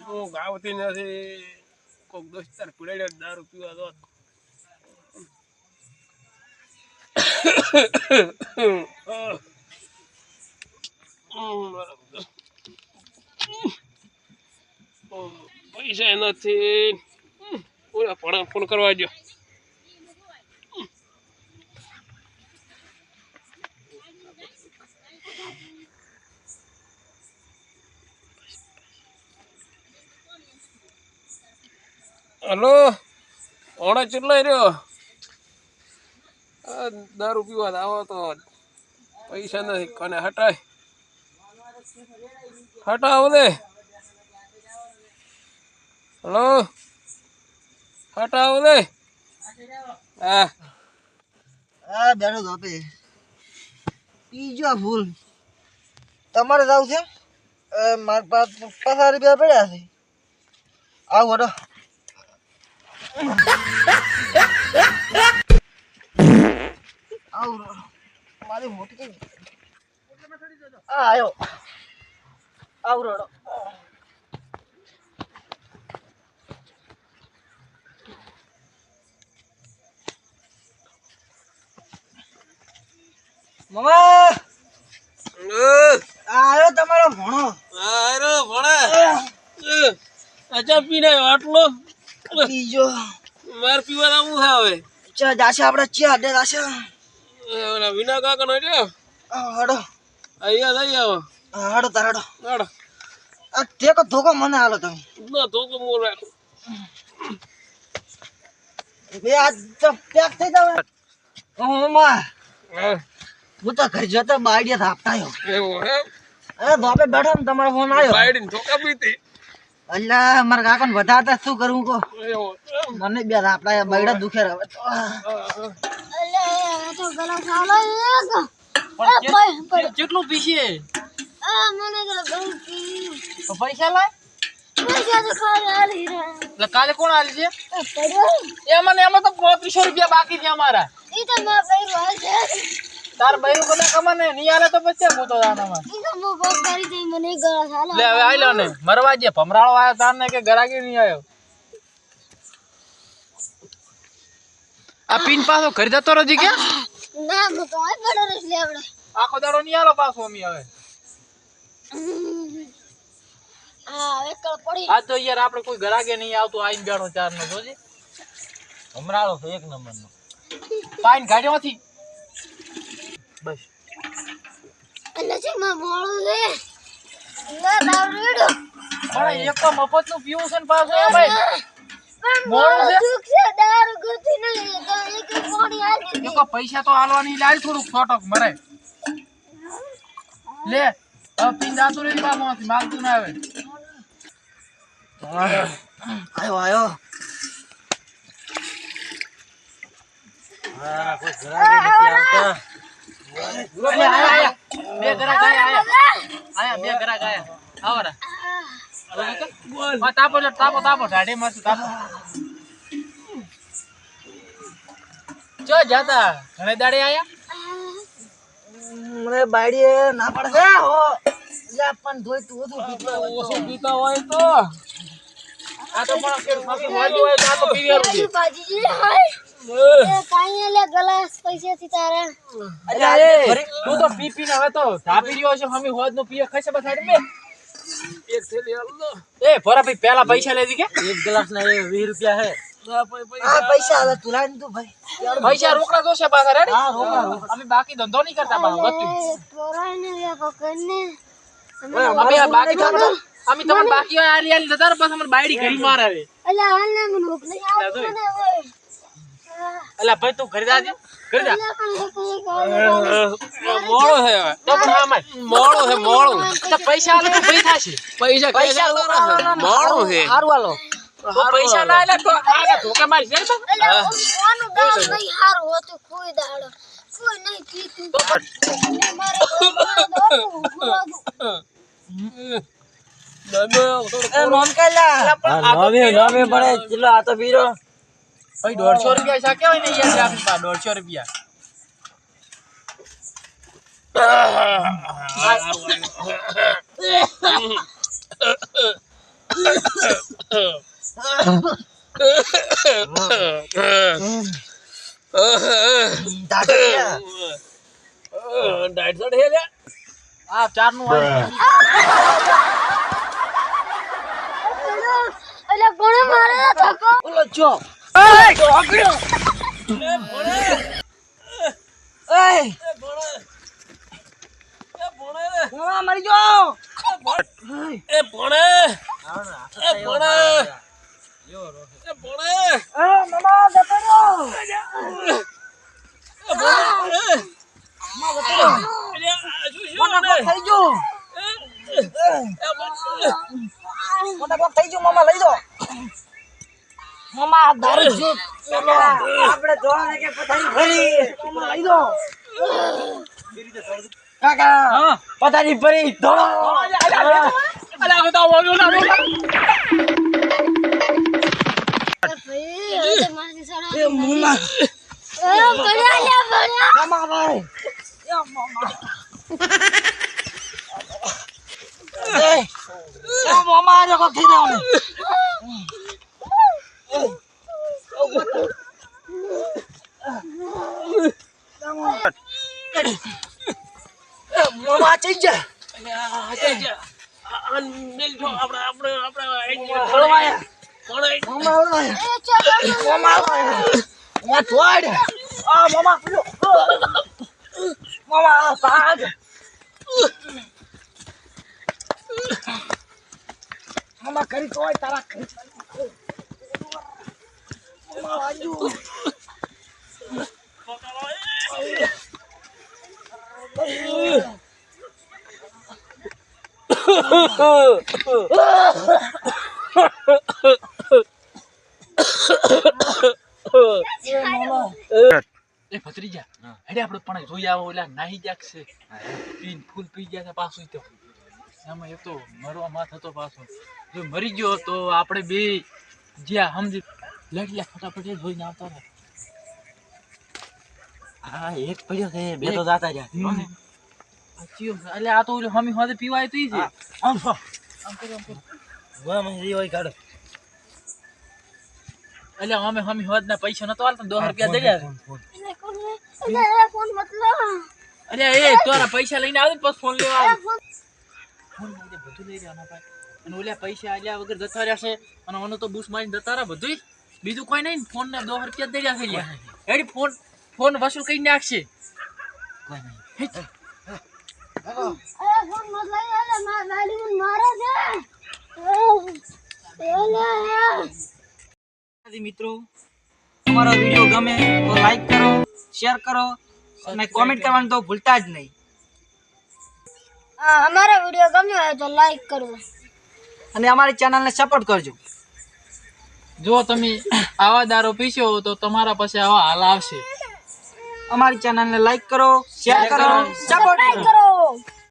હું ગાવતી નથી કોક દોસ્તાર પીડે દારૂ પીવા દો પૈસા નથી પૂરા પણ ફોન કરવા દો હલો ઓણા ચેટલા રહ્યો દારૂ પીવા આવો તો પૈસા નથી કોને હટાય હટાવો દે હલો હટાવો દે હા આ બેનો ધોપે પીજો ફૂલ તમારે જાવ છે માર પાસે 50 રૂપિયા પડ્યા છે આવો રો આવો મારી મોટી કઈ આયો આવો રો મમ્મા આયો તમારો ભણો અરે ભણે અચ્છા પીને આટલો પીજો માર પીવા આવું આવે ચા જાશે આપણે ચા અડે જાશે ઓલા વિના કાકા નો જો હડો અહીંયા જઈ આવો હડો તારડો હડો આ ટેકો ધોકો મને હાલો તમે ના તો મોર રાખો બે આ તો પેક થઈ જાવ મમ્મા હું તો ઘર જતો બાઈડિયા થાપતાયો એવું હે અરે ધોપે બેઠો ને તમારો ફોન આવ્યો બાઈડીને ઠોકા પીતી અલ્લા મારા કાકાને વધારતા શું કરું કો એવું મને બે થાપતા બાઈડા દુખે રહે તો અલે તો ગલા સાલો એક કેટલું પીશે આ મને તો બહુ પી તો પૈસા લાય પૈસા તો ખાલી આલી રે એટલે કાલે કોણ આલી છે પડ્યો એમાં તો 3500 રૂપિયા બાકી છે અમારા ઈ તો માં પૈરો છે તાર બૈરું બધા કમાને ની આલે તો પછી હું તો જાનામાં ઈ તો મો બહુ કરી દઈ મને ગળા સાલો લે હવે આઈ લો ને મરવા જે ભમરાળો આયો તારને કે ગરાગી નહીં આયો આ પિન પાછો ઘર જતો રજી કે ના મો તો આ પડો રસ લે આપણે આખો દાડો નહીં આલો પાછો અમી હવે આ એકલ પડી આ તો યાર આપણે કોઈ ગરાગે નહીં આવતું આઈન બેઠો ચાર નો જોજી ભમરાળો તો એક નંબર નો પાઈન ગાડીમાંથી બસ અલે છે માં મોળું છે ના દાવડો પણ એક તો મફત નું પીવું છે ને પાછો એ ભાઈ મોળું છે દુખ છે દારૂ ગોતી નહીં તો એક પાણી આલી દે એક પૈસા તો આલવાની લાલ થોડુંક ફોટોક મરે લે હવે પીન જાતું રહી બામાંથી માંગતું ના આવે આયો હા કોઈ ઘરાગે નથી આવતા બે ઘરાગ આયા બે ઘરાગ આયા આવરા બોલ તાપો ઢાઢે મત તાપો જો જાતા ઘણે દાડે આયા મને બાડીએ ના પડે હો લે પણ ધોઈ તું ઓછો પીતા હોય તો આ તો પણ કે ફાકી વાજી હોય તો આ તો પીવેરું છે બાજી હાય એ કાઈ લે ગ્લાસ પૈસા થી તારા અરે તું તો પી ને હવે તો ધાપી રહ્યો છે મમ્મી હોદ નો પીએ ખસે બસાડ મે એક થેલી આલો એ ભરા ભાઈ પહેલા પૈસા લેજી કે એક ગ્લાસ ના 20 રૂપિયા હે આ પૈસા હવે તું લાઈન તું ભાઈ પૈસા રોકડા જોશે પાછા રેડી હા રોકડા અમે બાકી ધંધો નહીં કરતા પાછો ગતું પોરાને લે પકડને અમે બાકી ધંધો અમે તમને બાકી હોય આરી આરી જતા પછી અમને બાયડી ઘરી માર આવે અલે હાલને મને ભૂખ નહીં આવતી મને ઓય અલા ભાઈ તું ઘરે જાજે ઘરે જા મોળો છે તો પણ આમાં મોળો છે મોળો તો પૈસા આલે તો ભાઈ થાશે પૈસા મોળો છે હારું હાલો પૈસા ના આલે તો આને ધોકે મારી જાય અલે ઓનું દાળ નહીં હારું હોતું કોઈ દાડો કોઈ નહીં પીતું તો મારે નોમ કાલા નોમે પડે ચલો આ તો પીરો ભાઈ 150 રૂપિયા શાકે હોય ને યાર આપી પા 150 રૂપિયા ડાયટ સડ હે લે આ ચાર નું હોય અલે કોણે મારે ધક્કો બોલો જો મરી જો એ ભણે એ ભણે એ ભણે મામા જતો રહ્યો એ ભણે થઈ ગયું મોટા કોક થઈ ગયું મામા લઈ દો મામા દારૂ જો આપણે જોવા કે પથારી ભરી મામા લઈ દો કાકા પથારી ભરી ધોળો અલા તો બોલો ના ભાઈ હવે તો મારી સડા એ મામા ભણ્યા લે ભણ્યા મામા ભાઈ એ મામા એ મામા આજે કોક થઈ જવાનું મામા ચઈ જા મિલ જો આપણે હળવાયા ભણે મામા હળવાયા એ ચાલો મામા હળવાયા થોડ આ મામા પીલો મામા ભાગ મામા કરી તો તારા કરી મામા વાજુ એ ભત્રીજા હેડે આપણે પણ જોઈ આવો ઓલા નાહી જાગશે પીન ફૂલ પી ગયા પાછું તો આમાં એક તો મરવા માથ હતો પાછો જો મરી ગયો તો આપણે બે જ્યાં સમજી લડ્યા ફટાફટ જોઈને આવતા રહે હા એક પડ્યો છે બે તો જાતા રહ્યા એટલે આ તો ઓલું હમી હોદે પીવાય તો ઈ છે આમ કરો વાહ મને રી હોય કાઢો એટલે અમે હમી હોદ ના પૈસા નતો આલતા 10 રૂપિયા દઈ જાય એને કોને એને ફોન મતલબ અરે એ તોરા પૈસા લઈને આવે પછી ફોન લેવા આવે ફોન લઈને બધું લઈ જવાના ભાઈ અને ઓલા પૈસા આલ્યા વગર જતા રહેશે અને ઓનો તો બૂસ મારીને જતા રહે બધું બીજું કોઈ નહીં ફોન ને 10 રૂપિયા દઈ રહ્યા છે એડી ફોન વસૂલ કરી નાખશે કોઈ નહીં અરે ફોન મતલબ એટલે મારી મને મારે છે મિત્રો અમારો વિડિયો ગમે તો લાઈક કરો શેર કરો અને કોમેન્ટ કરવાનું તો ભૂલતા જ નહીં हमारा वीडियो गम्यो है तो लाइक करो અને અમારી ચેનલને સપોર્ટ કરજો જો તમે આવા દારૂ પીશો તો તમારા પાસે આવા હાલ આવશે અમારી ચેનલને લાઈક કરો શેર કરો સપોર્ટ કરો